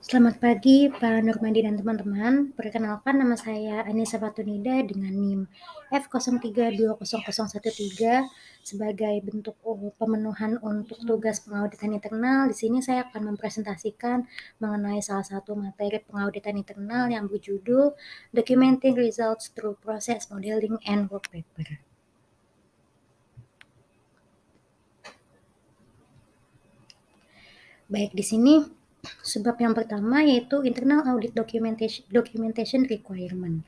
Selamat pagi Pak Nurmadi dan teman-teman. Perkenalkan nama saya Anissa Fatunida dengan NIM F03200013 sebagai bentuk pemenuhan untuk tugas pengauditan internal. Di sini saya akan mempresentasikan mengenai salah satu materi pengauditan internal yang berjudul Documenting Results Through Process Modeling and Work Paper. Baik, di sini sebab yang pertama yaitu internal audit documentation requirement.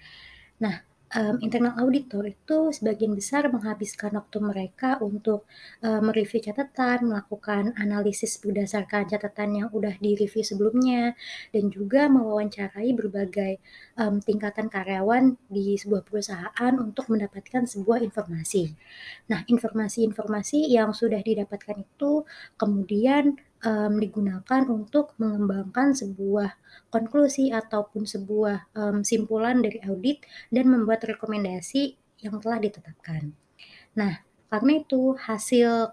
Nah, internal auditor itu sebagian besar menghabiskan waktu mereka untuk mereview catatan, melakukan analisis berdasarkan catatan yang udah direview sebelumnya, dan juga mewawancarai berbagai tingkatan karyawan di sebuah perusahaan untuk mendapatkan sebuah informasi. Nah, informasi-informasi yang sudah didapatkan itu kemudian digunakan untuk mengembangkan sebuah konklusi ataupun sebuah simpulan dari audit dan membuat rekomendasi yang telah ditetapkan. Nah, karena itu hasil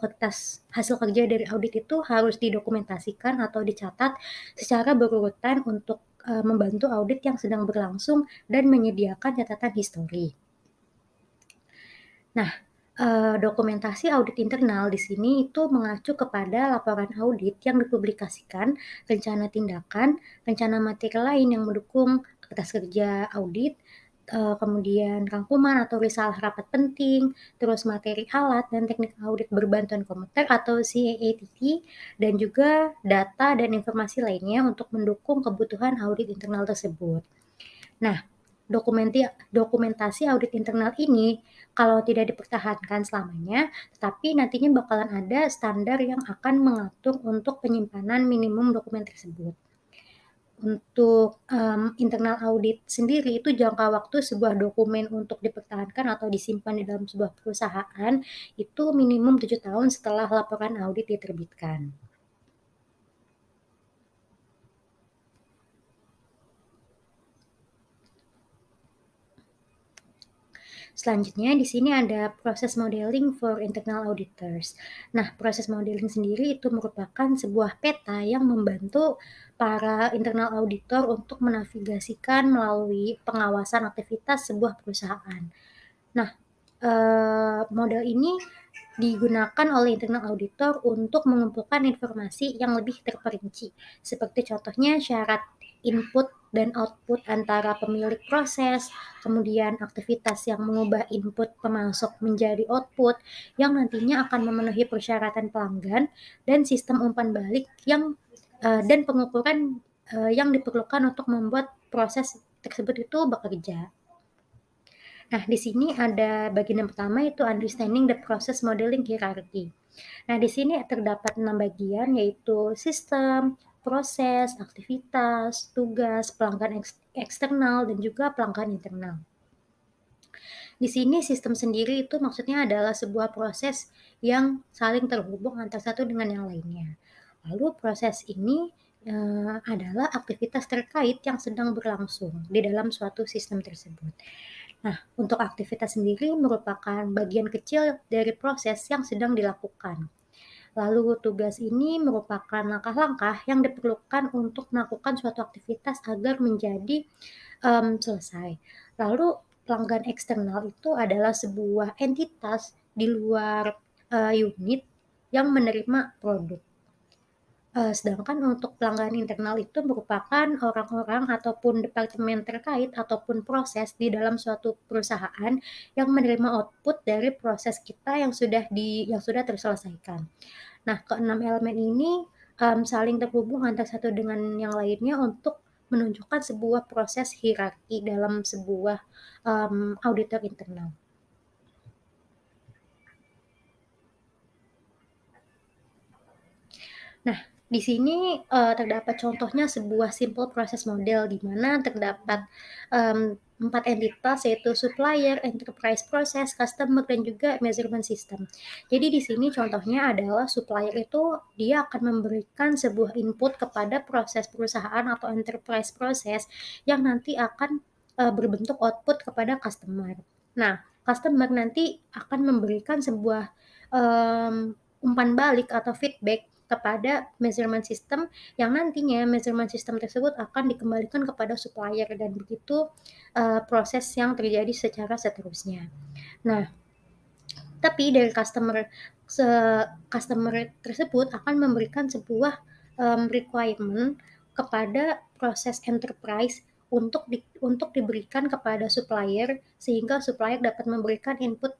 kerja dari audit itu harus didokumentasikan atau dicatat secara berurutan untuk membantu audit yang sedang berlangsung dan menyediakan catatan histori. Nah, dokumentasi audit internal di sini itu mengacu kepada laporan audit yang dipublikasikan, rencana tindakan, rencana materi lain yang mendukung kertas kerja audit, kemudian rangkuman atau risalah rapat penting, terus materi alat dan teknik audit berbantuan komputer atau CAATT, dan juga data dan informasi lainnya untuk mendukung kebutuhan audit internal tersebut. Nah, dokumentasi audit internal ini kalau tidak dipertahankan selamanya, tetapi nantinya bakalan ada standar yang akan mengatur untuk penyimpanan minimum dokumen tersebut. Untuk internal audit sendiri itu jangka waktu sebuah dokumen untuk dipertahankan atau disimpan di dalam sebuah perusahaan itu minimum 7 tahun setelah laporan audit diterbitkan. Selanjutnya di sini ada proses modeling for internal auditors. Nah, proses modeling sendiri itu merupakan sebuah peta yang membantu para internal auditor untuk menavigasikan melalui pengawasan aktivitas sebuah perusahaan. Nah, model ini digunakan oleh internal auditor untuk mengumpulkan informasi yang lebih terperinci, seperti contohnya syarat input dan output antara pemilik proses, kemudian aktivitas yang mengubah input pemasok menjadi output yang nantinya akan memenuhi persyaratan pelanggan, dan sistem umpan balik dan pengukuran yang diperlukan untuk membuat proses tersebut itu bekerja. Nah, di sini ada bagian yang pertama itu understanding the process modeling hierarchy. Nah, di sini terdapat 6 bagian yaitu sistem, proses, aktivitas, tugas, pelanggan eksternal, dan juga pelanggan internal. Di sini sistem sendiri itu maksudnya adalah sebuah proses yang saling terhubung antara satu dengan yang lainnya. Lalu proses ini adalah aktivitas terkait yang sedang berlangsung di dalam suatu sistem tersebut. Nah, untuk aktivitas sendiri merupakan bagian kecil dari proses yang sedang dilakukan. Lalu tugas ini merupakan langkah-langkah yang diperlukan untuk melakukan suatu aktivitas agar menjadi selesai. Lalu pelanggan eksternal itu adalah sebuah entitas di luar unit yang menerima produk. Sedangkan untuk pelanggan internal itu merupakan orang-orang ataupun departemen terkait ataupun proses di dalam suatu perusahaan yang menerima output dari proses kita yang sudah terselesaikan. Nah, keenam elemen ini saling terhubung antara satu dengan yang lainnya untuk menunjukkan sebuah proses hierarki dalam sebuah auditor internal. Nah, di sini terdapat contohnya sebuah simple process model di mana terdapat 4 entitas yaitu supplier, enterprise process, customer, dan juga measurement system. Jadi di sini contohnya adalah supplier itu dia akan memberikan sebuah input kepada proses perusahaan atau enterprise process yang nanti akan berbentuk output kepada customer. Nah, customer nanti akan memberikan sebuah umpan balik atau feedback kepada measurement system yang nantinya measurement system tersebut akan dikembalikan kepada supplier dan begitu proses yang terjadi secara seterusnya. Nah, tapi dari customer tersebut akan memberikan sebuah requirement kepada proses enterprise untuk diberikan kepada supplier sehingga supplier dapat memberikan input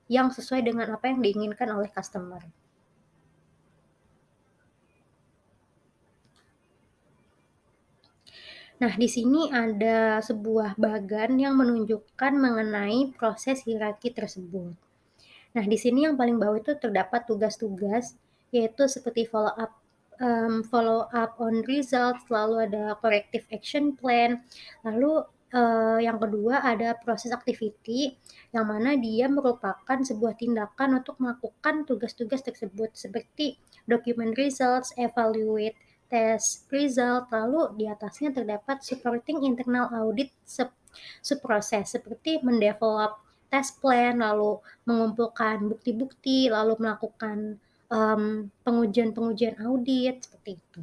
yang sesuai dengan apa yang diinginkan oleh customer. Nah, di sini ada sebuah bagan yang menunjukkan mengenai proses hierarki tersebut. Nah, di sini yang paling bawah itu terdapat tugas-tugas, yaitu seperti follow up on results, lalu ada corrective action plan, lalu yang kedua ada proses activity, yang mana dia merupakan sebuah tindakan untuk melakukan tugas-tugas tersebut, seperti document results, evaluate test result, lalu di atasnya terdapat supporting internal audit subproses, seperti mendevelop test plan, lalu mengumpulkan bukti-bukti, lalu melakukan pengujian-pengujian audit, seperti itu.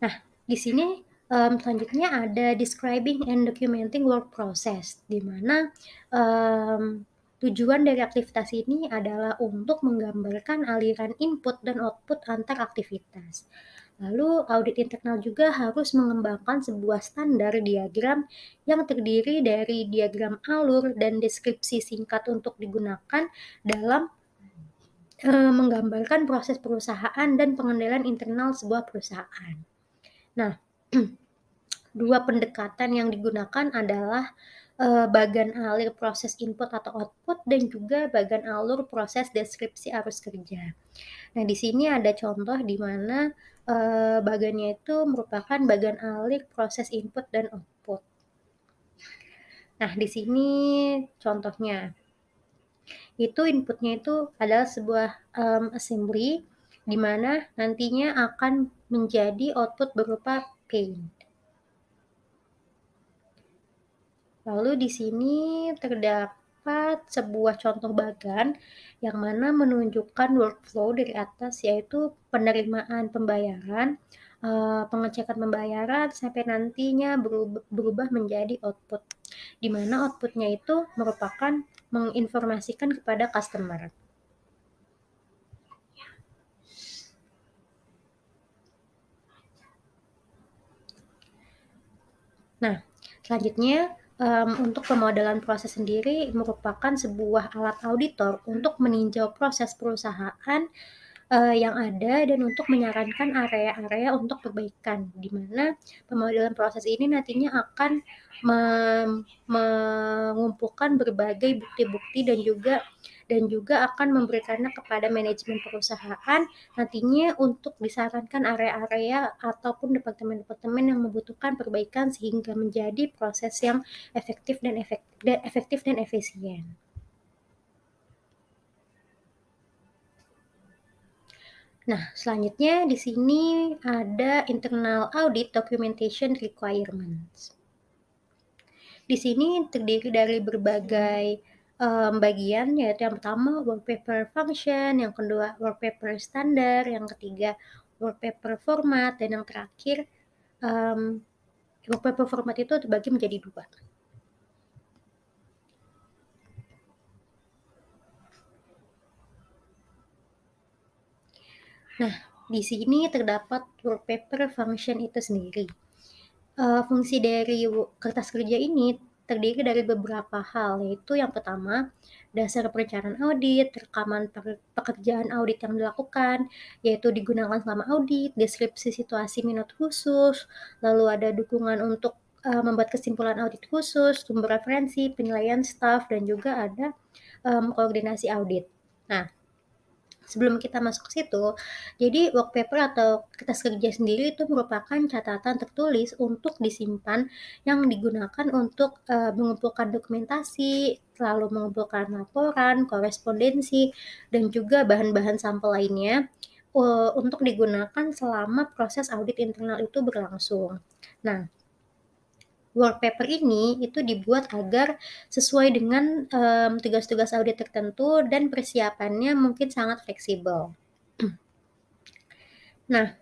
Nah, di sini selanjutnya ada describing and documenting work process, di mana tujuan dari aktivitas ini adalah untuk menggambarkan aliran input dan output antar aktivitas. Lalu audit internal juga harus mengembangkan sebuah standar diagram yang terdiri dari diagram alur dan deskripsi singkat untuk digunakan dalam menggambarkan proses perusahaan dan pengendalian internal sebuah perusahaan. Nah, dua pendekatan yang digunakan adalah bagan alir proses input atau output dan juga bagan alur proses deskripsi arus kerja. Nah, di sini ada contoh di mana bagannya itu merupakan bagan alir proses input dan output. Nah, di sini contohnya. Itu inputnya itu adalah sebuah assembly di mana nantinya akan menjadi output berupa paint. Lalu di sini terdapat sebuah contoh bagan yang mana menunjukkan workflow dari atas, yaitu penerimaan pembayaran, pengecekan pembayaran, sampai nantinya berubah menjadi output, di mana outputnya itu merupakan menginformasikan kepada customer. Nah, selanjutnya untuk pemodelan proses sendiri merupakan sebuah alat auditor untuk meninjau proses perusahaan yang ada dan untuk menyarankan area-area untuk perbaikan, di mana pemodelan proses ini nantinya akan mengumpulkan berbagai bukti-bukti dan juga akan memberikannya kepada manajemen perusahaan nantinya untuk disarankan area-area ataupun departemen-departemen yang membutuhkan perbaikan sehingga menjadi proses yang efektif dan efisien. Nah, selanjutnya di sini ada internal audit documentation requirements. Di sini terdiri dari berbagai bagian, yaitu yang pertama work paper function, yang kedua work paper standar, yang ketiga work paper format, dan yang terakhir work paper format itu terbagi menjadi dua. Nah, di sini terdapat work paper function itu sendiri. Fungsi dari kertas kerja ini terdiri dari beberapa hal, yaitu yang pertama, dasar perencanaan audit, rekaman pekerjaan audit yang dilakukan, yaitu digunakan selama audit, deskripsi situasi minut khusus, lalu ada dukungan untuk membuat kesimpulan audit khusus, sumber referensi, penilaian staf, dan juga ada koordinasi audit. Nah, sebelum kita masuk ke situ, jadi work paper atau kertas kerja sendiri itu merupakan catatan tertulis untuk disimpan yang digunakan untuk mengumpulkan dokumentasi, lalu mengumpulkan laporan, korespondensi, dan juga bahan-bahan sampel lainnya untuk digunakan selama proses audit internal itu berlangsung. Nah, work paper ini itu dibuat agar sesuai dengan tugas-tugas audit tertentu dan persiapannya mungkin sangat fleksibel. Nah,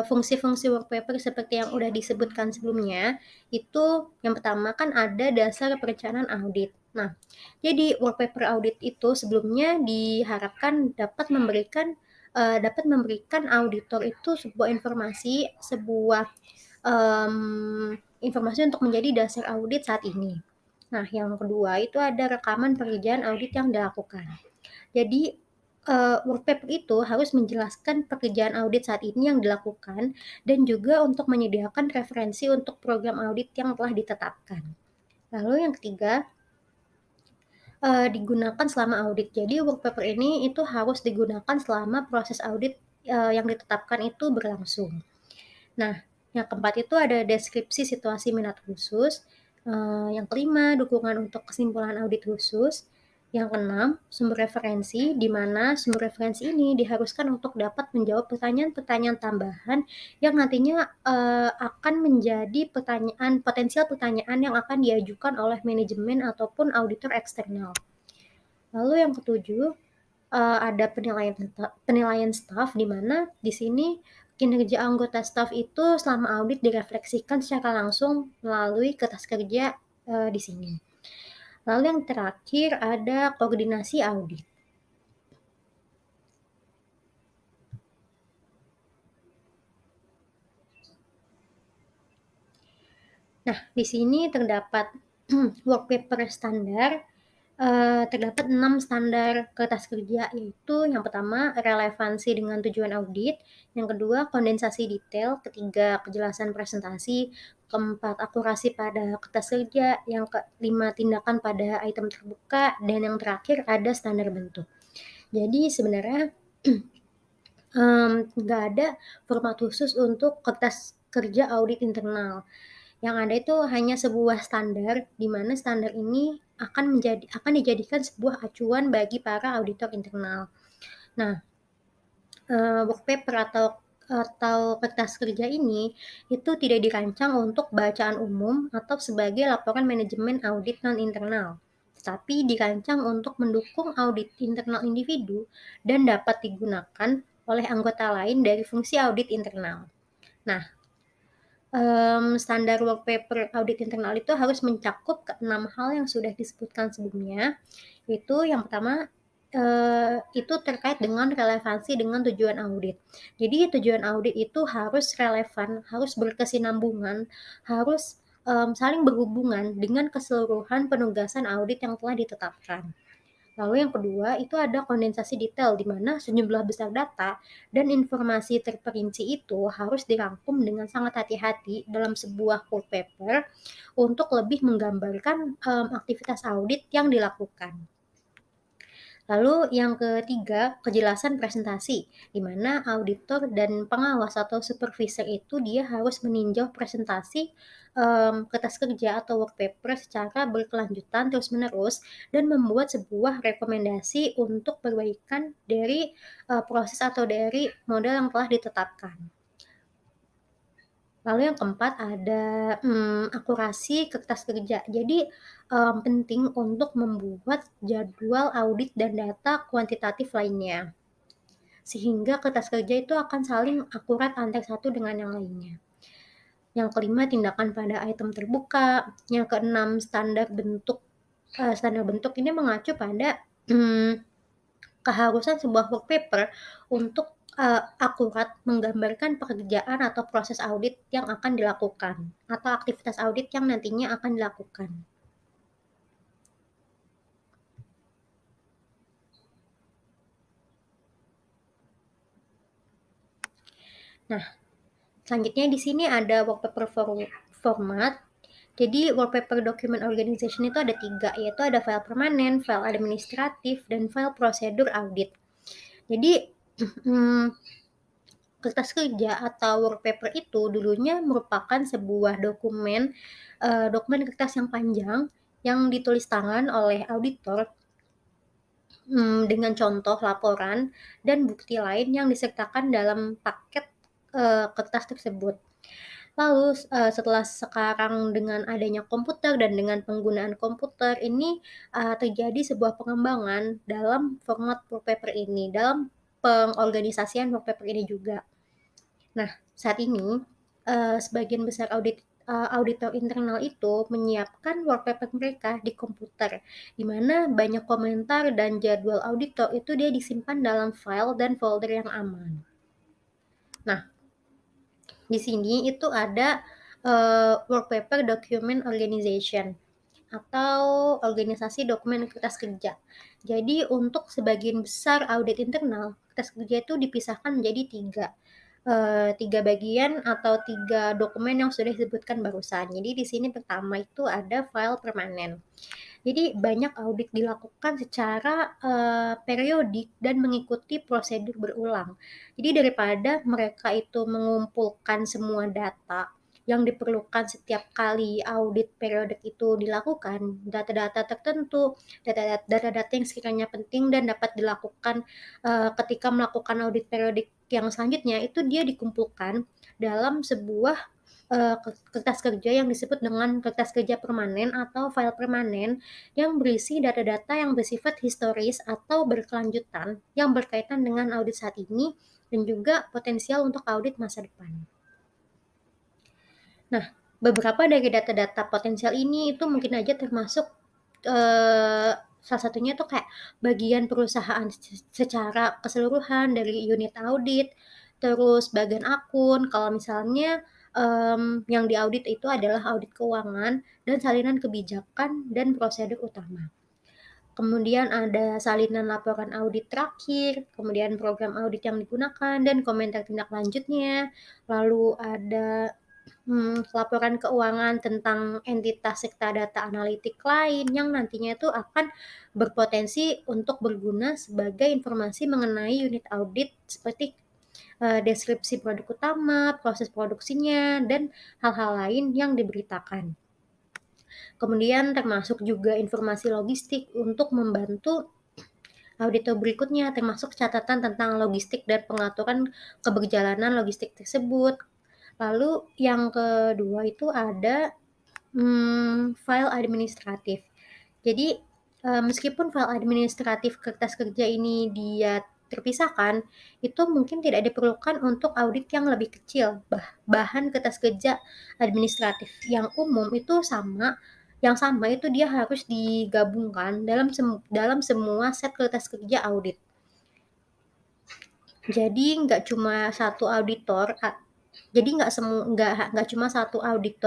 fungsi-fungsi work paper seperti yang udah disebutkan sebelumnya, itu yang pertama kan ada dasar perencanaan audit. Nah, jadi work paper audit itu sebelumnya diharapkan dapat memberikan auditor itu informasi untuk menjadi dasar audit saat ini. Nah, yang kedua itu ada rekaman pekerjaan audit yang dilakukan. Jadi work paper itu harus menjelaskan pekerjaan audit saat ini yang dilakukan dan juga untuk menyediakan referensi untuk program audit yang telah ditetapkan. Lalu yang ketiga, digunakan selama audit. Jadi work paper ini itu harus digunakan selama proses audit yang ditetapkan itu berlangsung. Nah, yang keempat itu ada deskripsi situasi minat khusus. Yang kelima, dukungan untuk kesimpulan audit khusus. Yang keenam, sumber referensi, di mana sumber referensi ini diharuskan untuk dapat menjawab pertanyaan-pertanyaan tambahan yang nantinya akan menjadi potensial pertanyaan yang akan diajukan oleh manajemen ataupun auditor eksternal. Lalu yang ketujuh, ada penilaian staf, di mana di sini kinerja anggota staf itu selama audit direfleksikan secara langsung melalui kertas kerja di sini. Lalu yang terakhir ada koordinasi audit. Nah, di sini terdapat work paper standar. Terdapat 6 standar kertas kerja, yaitu yang pertama relevansi dengan tujuan audit, yang kedua kondensasi detail, ketiga kejelasan presentasi, keempat akurasi pada kertas kerja, yang kelima tindakan pada item terbuka, dan yang terakhir ada standar bentuk. Jadi sebenarnya nggak ada format khusus untuk kertas kerja audit internal. Yang ada itu hanya sebuah standar, di mana standar ini akan dijadikan sebuah acuan bagi para auditor internal. Nah, work paper atau kertas kerja ini itu tidak dirancang untuk bacaan umum atau sebagai laporan manajemen audit non internal, tetapi dirancang untuk mendukung audit internal individu dan dapat digunakan oleh anggota lain dari fungsi audit internal. Nah, standar work paper audit internal itu harus mencakup ke-6 hal yang sudah disebutkan sebelumnya, yaitu yang pertama itu terkait dengan relevansi dengan tujuan audit. Jadi tujuan audit itu harus relevan, harus berkesinambungan, harus saling berhubungan dengan keseluruhan penugasan audit yang telah ditetapkan. Lalu yang kedua itu ada kondensasi detail, di mana sejumlah besar data dan informasi terperinci itu harus dirangkum dengan sangat hati-hati dalam sebuah work paper untuk lebih menggambarkan aktivitas audit yang dilakukan. Lalu yang ketiga, kejelasan presentasi, di mana auditor dan pengawas atau supervisor itu dia harus meninjau presentasi kertas kerja atau work paper secara berkelanjutan terus-menerus dan membuat sebuah rekomendasi untuk perbaikan dari proses atau dari model yang telah ditetapkan. Lalu yang keempat ada akurasi kertas kerja. Jadi penting untuk membuat jadwal audit dan data kuantitatif lainnya, sehingga kertas kerja itu akan saling akurat antara satu dengan yang lainnya. Yang kelima, tindakan pada item terbuka. Yang keenam, standar bentuk. Standar bentuk ini mengacu pada keharusan sebuah work paper untuk akurat menggambarkan pekerjaan atau proses audit yang akan dilakukan atau aktivitas audit yang nantinya akan dilakukan. Nah, selanjutnya di sini ada work paper format. Jadi work paper document organization itu ada 3, yaitu ada file permanen, file administratif, dan file prosedur audit. Jadi kertas kerja atau work paper itu dulunya merupakan sebuah dokumen kertas yang panjang yang ditulis tangan oleh auditor dengan contoh laporan dan bukti lain yang disertakan dalam paket kertas tersebut. Lalu, setelah sekarang dengan adanya komputer dan dengan penggunaan komputer ini, terjadi sebuah pengembangan dalam format wallpaper ini, dalam pengorganisasian wallpaper ini juga. Nah, saat ini, sebagian besar auditor internal itu menyiapkan wallpaper mereka di komputer, di mana banyak komentar dan jadwal auditor itu dia disimpan dalam file dan folder yang aman. Nah, di sini itu ada, wallpaper document organization atau organisasi dokumen kertas kerja. Jadi untuk sebagian besar audit internal, kertas kerja itu dipisahkan menjadi 3 bagian atau 3 dokumen yang sudah disebutkan barusan. Jadi di sini pertama itu ada file permanen. Jadi banyak audit dilakukan secara, periodik dan mengikuti prosedur berulang. Jadi daripada mereka itu mengumpulkan semua data yang diperlukan setiap kali audit periodik itu dilakukan, data-data tertentu, data-data yang sekiranya penting dan dapat dilakukan, ketika melakukan audit periodik yang selanjutnya, itu dia dikumpulkan dalam sebuah kertas kerja yang disebut dengan kertas kerja permanen atau file permanen yang berisi data-data yang bersifat historis atau berkelanjutan yang berkaitan dengan audit saat ini dan juga potensial untuk audit masa depan. Nah, beberapa dari data-data potensial ini itu mungkin aja termasuk, salah satunya tuh kayak bagian perusahaan secara keseluruhan dari unit audit, terus bagian akun, kalau misalnya, yang diaudit itu adalah audit keuangan dan salinan kebijakan dan prosedur utama. Kemudian ada salinan laporan audit terakhir, kemudian program audit yang digunakan dan komentar tindak lanjutnya, lalu ada laporan keuangan tentang entitas serta data analitik lain yang nantinya itu akan berpotensi untuk berguna sebagai informasi mengenai unit audit seperti, deskripsi produk utama, proses produksinya, dan hal-hal lain yang diberitakan. Kemudian termasuk juga informasi logistik untuk membantu auditor berikutnya, termasuk catatan tentang logistik dan pengaturan keberjalanan logistik tersebut. Lalu yang kedua itu ada, file administratif. Jadi, meskipun file administratif kertas kerja ini dia terpisahkan, itu mungkin tidak diperlukan untuk audit yang lebih kecil. Bahan kertas kerja administratif yang umum itu yang sama itu dia harus digabungkan dalam semua set kertas kerja audit. Jadi nggak cuma satu auditor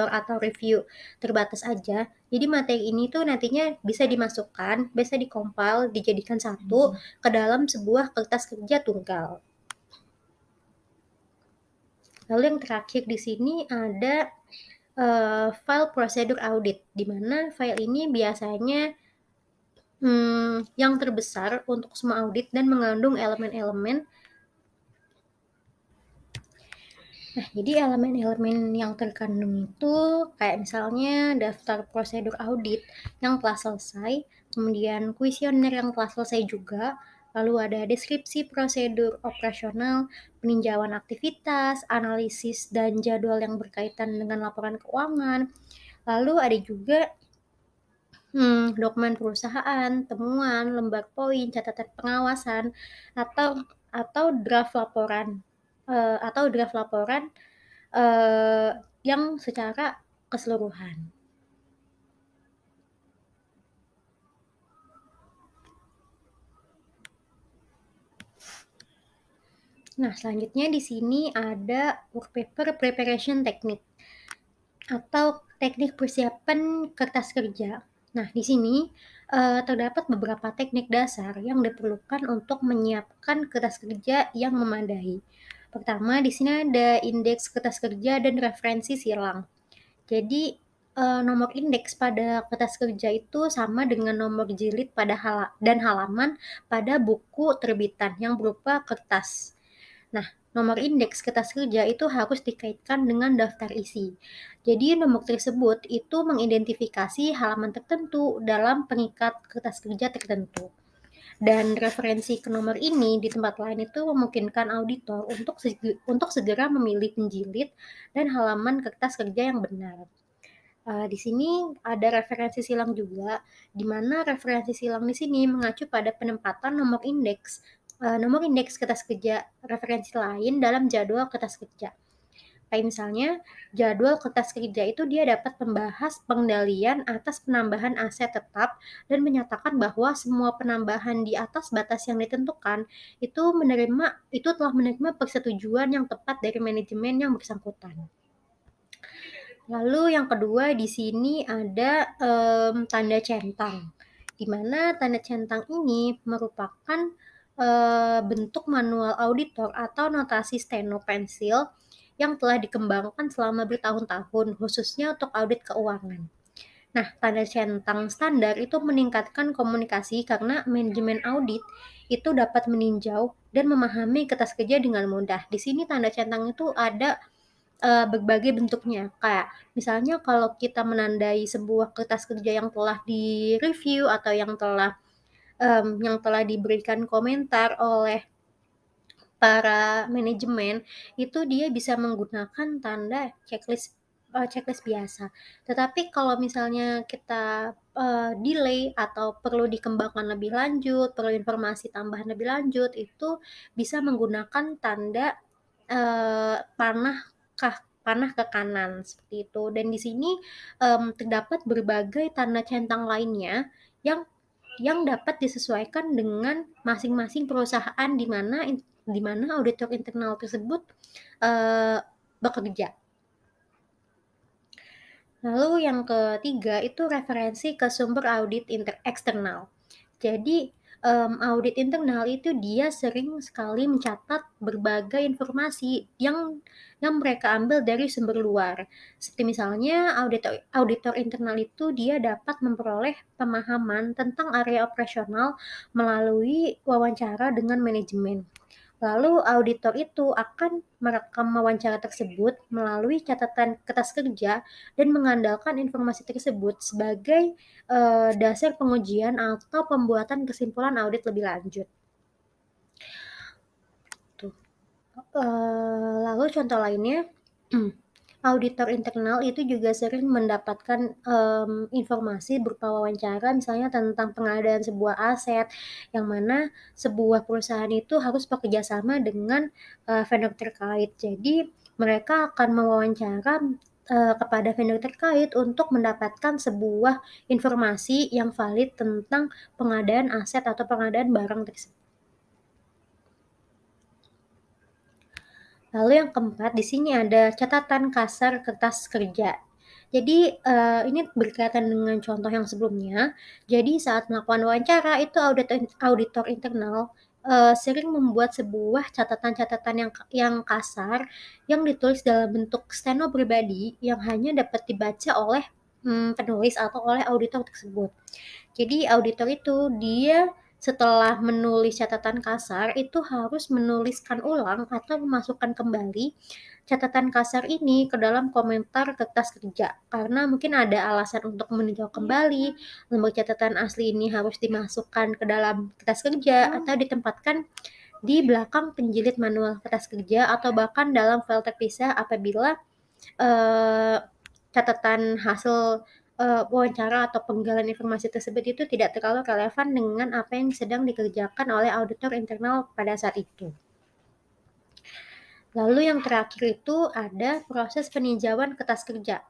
atau review terbatas aja. Jadi materi ini tuh nantinya bisa dikompil, dijadikan satu ke dalam sebuah kertas kerja tunggal. Lalu yang terakhir di sini ada file prosedur audit, di mana file ini biasanya yang terbesar untuk semua audit dan mengandung elemen-elemen. Nah, jadi elemen-elemen yang terkandung itu kayak misalnya daftar prosedur audit yang telah selesai, kemudian kuesioner yang telah selesai juga, lalu ada deskripsi prosedur operasional, peninjauan aktivitas, analisis dan jadwal yang berkaitan dengan laporan keuangan, lalu ada juga dokumen perusahaan, temuan, lembar poin, catatan pengawasan, atau draft laporan yang secara keseluruhan. Nah, selanjutnya di sini ada workpaper preparation technique atau teknik persiapan kertas kerja. Nah, di sini terdapat beberapa teknik dasar yang diperlukan untuk menyiapkan kertas kerja yang memadai. Pertama, di sini ada indeks kertas kerja dan referensi silang. Jadi, nomor indeks pada kertas kerja itu sama dengan nomor jilid dan halaman pada buku terbitan yang berupa kertas. Nah, nomor indeks kertas kerja itu harus dikaitkan dengan daftar isi. Jadi, nomor tersebut itu mengidentifikasi halaman tertentu dalam pengikat kertas kerja tertentu. Dan referensi ke nomor ini di tempat lain itu memungkinkan auditor untuk segera memilih penjilid dan halaman kertas kerja yang benar. Di sini ada referensi silang juga, di mana referensi silang di sini mengacu pada penempatan nomor indeks kertas kerja referensi lain dalam jadwal kertas kerja. Kayak misalnya, jadwal kertas kerja itu dia dapat membahas pengendalian atas penambahan aset tetap dan menyatakan bahwa semua penambahan di atas batas yang ditentukan itu telah menerima persetujuan yang tepat dari manajemen yang bersangkutan. Lalu yang kedua di sini ada tanda centang, di mana tanda centang ini merupakan bentuk manual auditor atau notasi steno pensil yang telah dikembangkan selama bertahun-tahun, khususnya untuk audit keuangan. Nah, tanda centang standar itu meningkatkan komunikasi karena manajemen audit itu dapat meninjau dan memahami kertas kerja dengan mudah. Di sini tanda centang itu ada berbagai bentuknya. Kayak misalnya kalau kita menandai sebuah kertas kerja yang telah di-review atau yang telah diberikan komentar oleh para manajemen, itu dia bisa menggunakan tanda checklist biasa. Tetapi kalau misalnya kita delay atau perlu dikembangkan lebih lanjut, perlu informasi tambahan lebih lanjut, itu bisa menggunakan tanda panah panah ke kanan seperti itu. Dan di sini terdapat berbagai tanda centang lainnya yang dapat disesuaikan dengan masing-masing perusahaan di mana auditor internal tersebut bekerja. Lalu yang ketiga itu referensi ke sumber audit eksternal. Jadi audit internal itu dia sering sekali mencatat berbagai informasi yang mereka ambil dari sumber luar. Seperti misalnya auditor internal itu dia dapat memperoleh pemahaman tentang area operasional melalui wawancara dengan manajemen. Lalu auditor itu akan merekam wawancara tersebut melalui catatan kertas kerja dan mengandalkan informasi tersebut sebagai dasar pengujian atau pembuatan kesimpulan audit lebih lanjut. Lalu contoh lainnya, auditor internal itu juga sering mendapatkan informasi berupa wawancara misalnya tentang pengadaan sebuah aset, yang mana sebuah perusahaan itu harus bekerja sama dengan vendor terkait. Jadi mereka akan mewawancara kepada vendor terkait untuk mendapatkan sebuah informasi yang valid tentang pengadaan aset atau pengadaan barang tersebut. Lalu yang keempat, di sini ada catatan kasar kertas kerja. Jadi ini berkaitan dengan contoh yang sebelumnya. Jadi saat melakukan wawancara itu auditor internal sering membuat sebuah catatan-catatan yang kasar yang ditulis dalam bentuk steno pribadi yang hanya dapat dibaca oleh penulis atau oleh auditor tersebut. Jadi auditor itu dia setelah menulis catatan kasar itu harus menuliskan ulang atau memasukkan kembali catatan kasar ini ke dalam komentar kertas kerja karena mungkin ada alasan untuk meninjau kembali, lembar catatan asli ini harus dimasukkan ke dalam kertas kerja atau ditempatkan di belakang penjilid manual kertas kerja atau bahkan dalam file terpisah apabila catatan hasil wawancara atau penggalan informasi tersebut itu tidak terlalu relevan dengan apa yang sedang dikerjakan oleh auditor internal pada saat itu. Lalu yang terakhir itu ada proses peninjauan kertas kerja.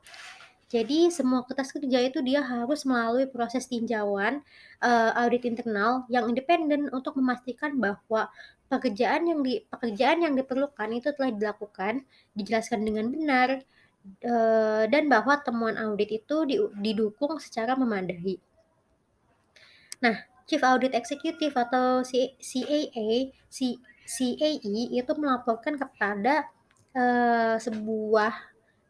Jadi semua kertas kerja itu dia harus melalui proses tinjauan audit internal yang independen untuk memastikan bahwa pekerjaan yang diperlukan itu telah dilakukan, dijelaskan dengan benar, dan bahwa temuan audit itu didukung secara memadai. Nah, Chief Audit Executive atau CAE itu melaporkan kepada sebuah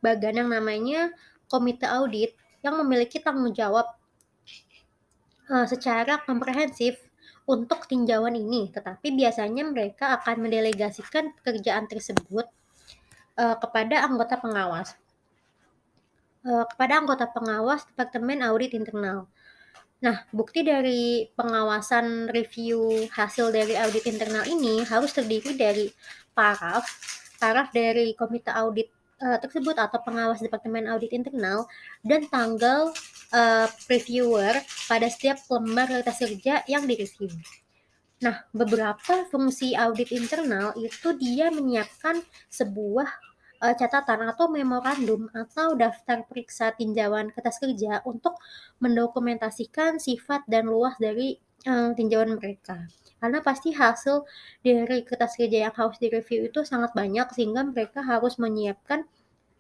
bagan yang namanya Komite Audit yang memiliki tanggung jawab secara komprehensif untuk tinjauan ini, tetapi biasanya mereka akan mendelegasikan pekerjaan tersebut kepada anggota pengawas Departemen Audit Internal. Nah, bukti dari pengawasan review hasil dari audit internal ini harus terdiri dari paraf, paraf dari komite audit tersebut atau pengawas departemen audit internal, dan tanggal reviewer pada setiap lembar kertas kerja yang direview. Nah, beberapa fungsi audit internal itu dia menyiapkan sebuah catatan atau memorandum atau daftar periksa tinjauan kertas kerja untuk mendokumentasikan sifat dan luas dari tinjauan mereka. Karena pasti hasil dari kertas kerja yang harus direview itu sangat banyak sehingga mereka harus menyiapkan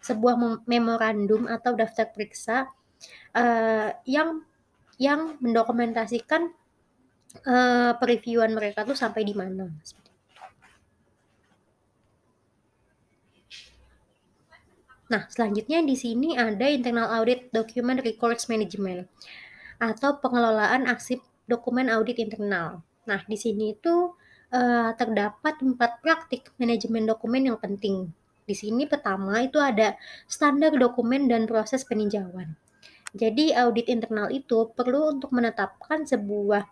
sebuah memorandum atau daftar periksa yang mendokumentasikan pereviewan mereka tuh sampai di mana. Nah, selanjutnya di sini ada internal audit document records management atau pengelolaan arsip dokumen audit internal. Nah, di sini itu terdapat 4 praktik manajemen dokumen yang penting. Di sini pertama itu ada standar dokumen dan proses peninjauan. Jadi audit internal itu perlu untuk menetapkan sebuah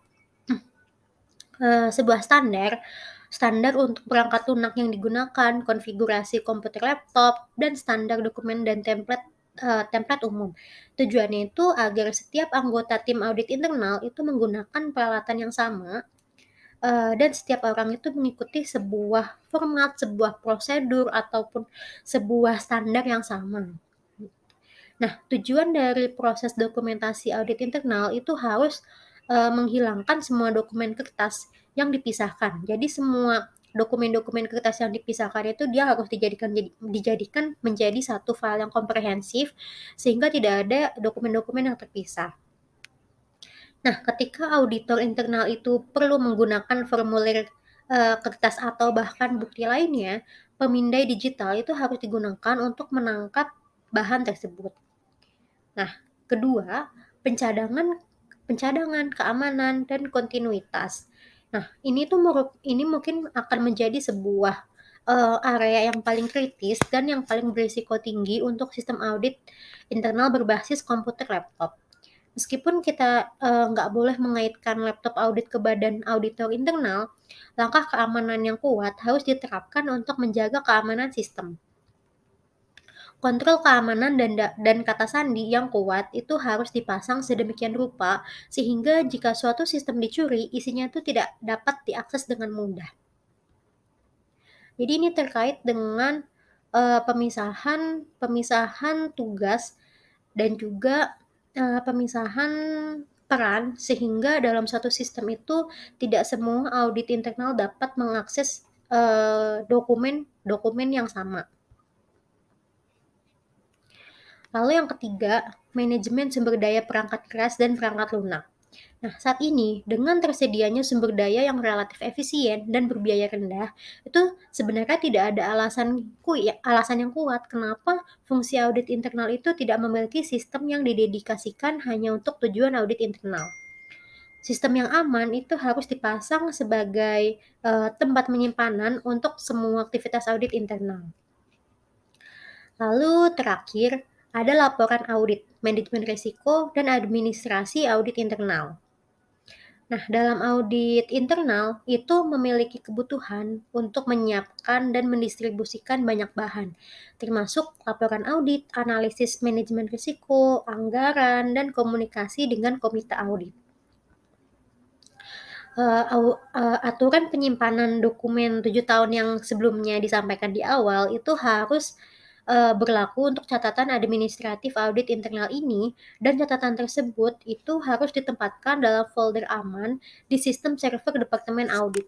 standar untuk perangkat lunak yang digunakan, konfigurasi komputer laptop, dan standar dokumen dan template umum. Tujuannya itu agar setiap anggota tim audit internal itu menggunakan peralatan yang sama, dan setiap orang itu mengikuti sebuah format, sebuah prosedur, ataupun sebuah standar yang sama. Nah, tujuan dari proses dokumentasi audit internal itu harus menghilangkan semua dokumen kertas yang dipisahkan. Jadi semua dokumen-dokumen kertas yang dipisahkan itu dia harus dijadikan menjadi satu file yang komprehensif sehingga tidak ada dokumen-dokumen yang terpisah. Nah, ketika auditor internal itu perlu menggunakan formulir kertas atau bahkan bukti lainnya, pemindai digital itu harus digunakan untuk menangkap bahan tersebut. Nah, kedua, pencadangan pencadangan, keamanan, dan kontinuitas. Nah, ini mungkin akan menjadi sebuah area yang paling kritis dan yang paling berisiko tinggi untuk sistem audit internal berbasis komputer laptop. Meskipun kita nggak boleh mengaitkan laptop audit ke badan auditor internal, langkah keamanan yang kuat harus diterapkan untuk menjaga keamanan sistem. Kontrol keamanan dan kata sandi yang kuat itu harus dipasang sedemikian rupa sehingga jika suatu sistem dicuri, isinya itu tidak dapat diakses dengan mudah. Jadi ini terkait dengan pemisahan tugas dan juga pemisahan peran sehingga dalam satu sistem itu tidak semua audit internal dapat mengakses dokumen yang sama. Lalu yang ketiga, manajemen sumber daya perangkat keras dan perangkat lunak. Nah, saat ini dengan tersedianya sumber daya yang relatif efisien dan berbiaya rendah, itu sebenarnya tidak ada alasan yang kuat kenapa fungsi audit internal itu tidak memiliki sistem yang didedikasikan hanya untuk tujuan audit internal. Sistem yang aman itu harus dipasang sebagai tempat penyimpanan untuk semua aktivitas audit internal. Lalu terakhir, ada laporan audit, manajemen risiko, dan administrasi audit internal. Nah, dalam audit internal itu memiliki kebutuhan untuk menyiapkan dan mendistribusikan banyak bahan, termasuk laporan audit, analisis manajemen risiko, anggaran, dan komunikasi dengan komite audit. Aturan penyimpanan dokumen 7 tahun yang sebelumnya disampaikan di awal itu harus berlaku untuk catatan administratif audit internal ini, dan catatan tersebut itu harus ditempatkan dalam folder aman di sistem server Departemen Audit.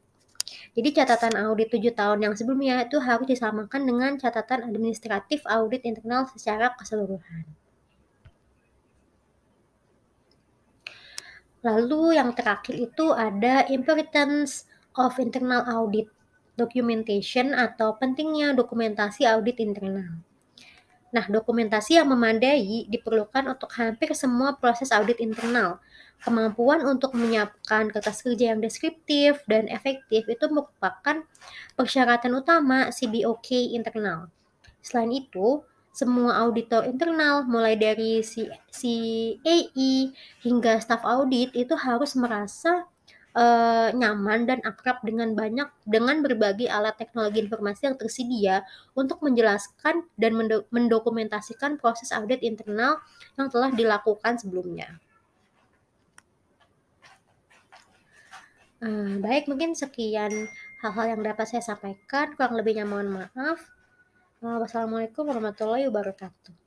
Jadi catatan audit 7 tahun yang sebelumnya itu harus disamakan dengan catatan administratif audit internal secara keseluruhan. Lalu yang terakhir itu ada importance of internal audit documentation atau pentingnya dokumentasi audit internal. Nah, dokumentasi yang memadai diperlukan untuk hampir semua proses audit internal. Kemampuan untuk menyiapkan kertas kerja yang deskriptif dan efektif itu merupakan persyaratan utama CBOK internal. Selain itu, semua auditor internal, mulai dari si AI hingga staf audit itu harus merasa nyaman dan akrab dengan berbagai alat teknologi informasi yang tersedia untuk menjelaskan dan mendokumentasikan proses audit internal yang telah dilakukan sebelumnya. Baik, mungkin sekian hal-hal yang dapat saya sampaikan, kurang lebihnya mohon maaf. Wassalamualaikum warahmatullahi wabarakatuh.